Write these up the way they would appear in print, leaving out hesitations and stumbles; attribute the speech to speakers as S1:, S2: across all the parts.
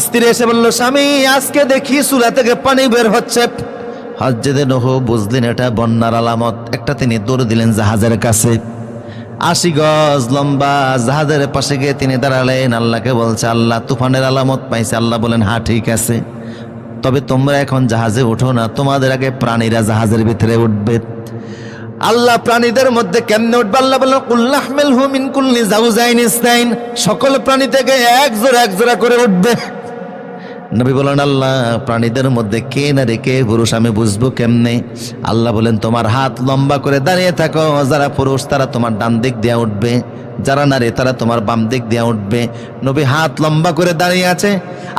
S1: স্ত্রী এসে বলল, স্বামী আজকে দেখি চুলা থেকে পানি বের হচ্ছে। হযরত নূহ বুঝলেন এটা বন্যার আলামত। একটা তিনি দৌড় দিলেন জাহাজের কাছে। 80 গজ লম্বা জাহাজের পাশে গিয়ে তিনি দাঁড়ালেন, আল্লাহকে বলছে, আল্লাহ তুফানের আলামত পাইছে। আল্লাহ বলেন, হ্যাঁ ঠিক আছে, তবে তোমরা এখন জাহাজে উঠো না, তোমাদের আগে প্রাণীরা জাহাজের ভিতরে উঠবে। আল্লাহ প্রাণীদের মধ্যে কেমনে উঠবে? আল্লাহ বলেন, কুল্লাহমিলহু মিন কুল্লি যাওজাইন ইসনাইন, সকল প্রাণী থেকে এক জোড়া করে উঠবে। নবী বলেন, আল্লাহ প্রাণীদের মধ্যে কে নারী কে পুরুষ আমি বুঝবো কেমনে? আল্লাহ বলেন, তোমার হাত লম্বা করে দাঁড়িয়ে থাকো, যারা পুরুষ তারা তোমার ডান দিক দিয়ে উঠবে, যারা নারী তারা তোমার বাম দিক দিয়ে উঠবে। নবী হাত লম্বা করে দাঁড়িয়ে আছে।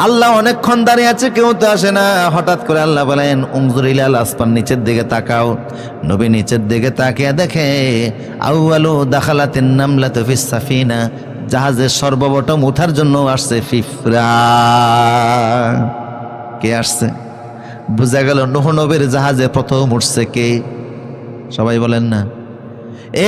S1: আল্লাহ অনেকক্ষণ দাঁড়িয়ে আছে, কেউ তো আসে না। হঠাৎ করে আল্লাহ বলেন, উনজুর ইলাল আসমান, নিচের দিকে তাকাও। নবী নিচের দিকে তাকিয়ে দেখে, আউয়ালু দাখালাতিন নামলাতু ফিস সাফিনা, জাহাজের সর্বপ্রথম উঠার জন্য আসছে পিঁপড়া। কে আসছে? বুঝা গেল নূহ নবীর জাহাজে প্রথম উঠছে কে? সবাই বলেন না।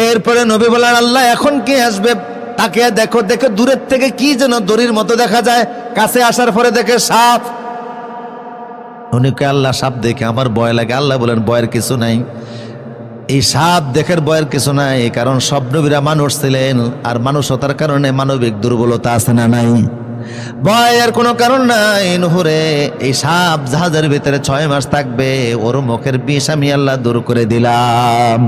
S1: এরপরে নবী বলেন, আল্লাহ এখন কে আসবে? তাকে দেখো, দেখে দূরের থেকে কি যেন দড়ির মতো দেখা যায়, কাছে আসার পরে দেখে সাপ। উনিকে আল্লাহ সাপ দেখে আমার ভয় লাগে। আল্লাহ বলেন, ভয়ের কিছু নাই, এই সাপ দেখের ভয়ের কিছু নাই, কারণ সব নবীরা মানুষ ছিলেন, আর মানুষতার কারণে মানবিক দুর্বলতা আছে না নাই? ভয়ের কোনো কারণ নাই। নূহরে এই সাপ জাহাজের ভিতরে 6 মাস থাকবে, ওর মুখের বিষ আমি আল্লাহ দূর করে দিলাম।